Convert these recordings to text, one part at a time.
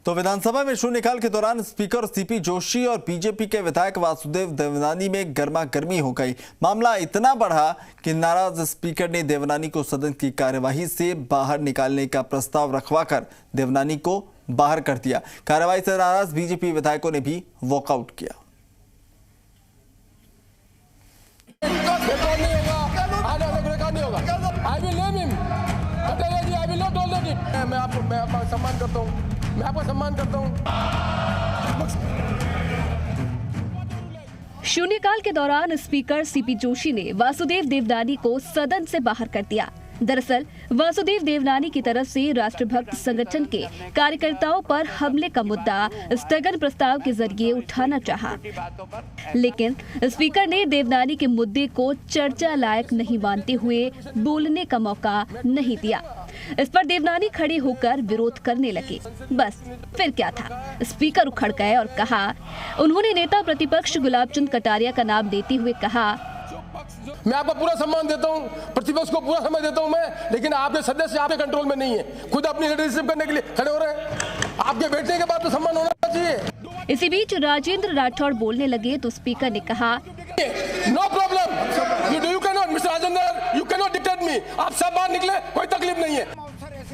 तो विधानसभा में शून्यकाल के दौरान स्पीकर सीपी जोशी और बीजेपी के विधायक वासुदेव देवनानी में गर्मागर्मी हो गई। मामला इतना बढ़ा कि नाराज स्पीकर ने देवनानी को सदन की कार्यवाही से बाहर निकालने का प्रस्ताव रखवाकर देवनानी को बाहर कर दिया। कार्यवाही से नाराज बीजेपी विधायकों ने भी वॉकआउट किया। मैं आपका सम्मान करता हूं। शून्यकाल के दौरान स्पीकर सीपी जोशी ने वासुदेव देवनानी को सदन से बाहर कर दिया। दरअसल वासुदेव देवनानी की तरफ से राष्ट्रभक्त संगठन के कार्यकर्ताओं पर हमले का मुद्दा स्थगन प्रस्ताव के जरिए उठाना चाहा, लेकिन स्पीकर ने देवनानी के मुद्दे को चर्चा लायक नहीं मानते हुए बोलने का मौका नहीं दिया। इस पर देवनानी खड़े होकर विरोध करने लगे। बस फिर क्या था, स्पीकर उखड़ गए और कहा, उन्होंने नेता प्रतिपक्ष गुलाब चंद कटारिया का नाम लेते हुए कहा, मैं आपका पूरा सम्मान देता हूं, प्रतिपक्ष को पूरा समय देता हूं मैं, लेकिन आपके सदस्य आपके कंट्रोल में नहीं है, खुद अपनी लीडरशिप करने के लिए खड़े हो रहे हैं। आपके बैठने के बाद तो सम्मान होना चाहिए। इसी बीच राजेंद्र राठौड़ बोलने लगे तो स्पीकर ने कहा, no problem, you can not, Mister Rajendra, you can not dictate me. आप सब बाहर निकले, कोई तकलीफ नहीं है।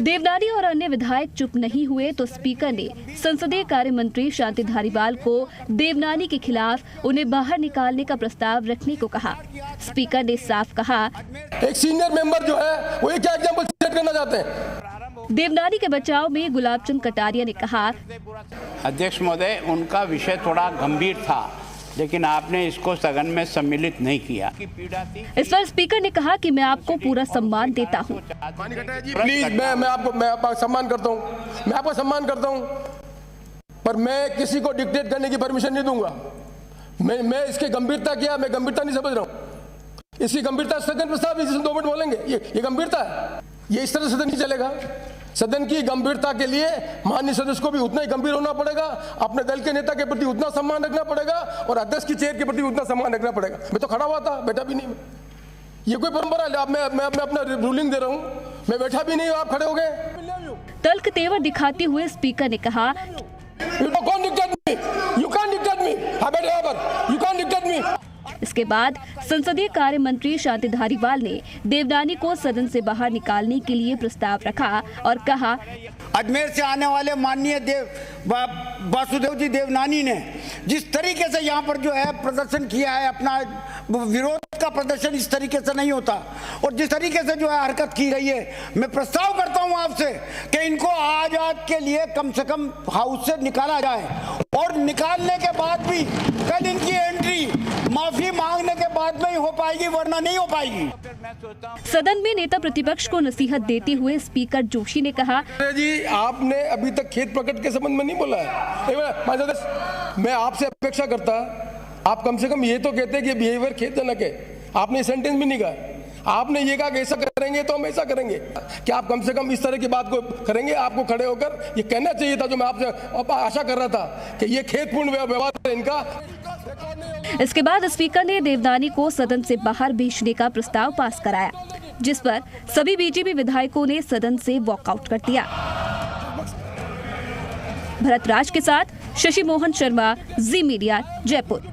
देवनानी और अन्य विधायक चुप नहीं हुए तो स्पीकर ने संसदीय कार्य मंत्री शांति धारीवाल को देवनानी के खिलाफ उन्हें बाहर निकालने का प्रस्ताव रखने को कहा। स्पीकर ने साफ कहा, एक सीनियर मेंबर जो है वो क्या एग्जांपल सेट करना चाहते हैं। देवनानी के बचाव में गुलाब चंद कटारिया ने कहा, अध्यक्ष महोदय, उनका विषय थोड़ा गंभीर था, लेकिन आपने इसको सदन में सम्मिलित नहीं किया। इस पर स्पीकर ने कहा कि मैं आपको पूरा सम्मान देता हूं। प्लीज, मैं आपका सम्मान करता हूं, मैं आपका सम्मान करता हूं, पर मैं किसी को डिक्टेट करने की परमिशन नहीं दूंगा। मैं इसकी गंभीरता क्या, मैं गंभीरता नहीं समझ रहा हूं। इसकी गंभीरता सदन प्रस्ताव 2 मिनट बोलेंगे, ये गंभीरता है। ये इस तरह सदन नहीं चलेगा। सदन की गंभीरता के लिए माननीय सदस्य को भी उतना ही गंभीर होना पड़ेगा, अपने दल के नेता के प्रति उतना सम्मान रखना पड़ेगा और अध्यक्ष की चेयर के प्रति उतना सम्मान रखना पड़ेगा। मैं तो खड़ा हुआ था, बैठा भी नहीं। ये कोई परंपरा है? मैं अपना रूलिंग दे रहा हूँ, मैं बैठा भी नहीं हूँ, आप खड़े हो गए। तल्ख तेवर दिखाते हुए स्पीकर ने कहा, इसके बाद संसदीय कार्य मंत्री शांति धारीवाल ने देवनानी को सदन से बाहर निकालने के लिए प्रस्ताव रखा और कहा, अजमेर से आने वाले माननीय वासुदेव जी देवनानी ने जिस तरीके से यहाँ पर जो है प्रदर्शन किया है, अपना विरोध का प्रदर्शन इस तरीके से नहीं होता और जिस तरीके से जो है हरकत की रही है, मैं प्रस्ताव करता हूँ आपसे कि इनको आज के लिए कम से कम हाउस से निकाला जाए और निकालने के बाद भी कल इनकी एंट्री माफी मांगने के बाद में ही हो पाएगी, वरना नहीं हो पाएगी। सदन में नेता प्रतिपक्ष को नसीहत देते हुए स्पीकर जोशी ने कहा, जी आपने अभी तक खेद प्रकट के संबंध में नहीं बोला है। मैं आपसे अपेक्षा करता, आप कम से कम ये तो कहते कि बिहेवियर खेदजनक है। आपने सेंटेंस भी नहीं कहा, आपने ये कहा कि ऐसा करेंगे तो हम ऐसा करेंगे। क्या आप कम से कम इस तरह की बात को करेंगे? आपको खड़े होकर ये कहना चाहिए था, जो मैं आपसे आशा कर रहा था कि ये खेदपूर्ण व्यवहार है इनका। इसके बाद स्पीकर ने देवनानी को सदन से बाहर भेजने का प्रस्ताव पास कराया, जिस पर सभी बीजेपी विधायकों ने सदन से वॉकआउट कर दिया। भरत राज के साथ शशि मोहन शर्मा, जी मीडिया, जयपुर।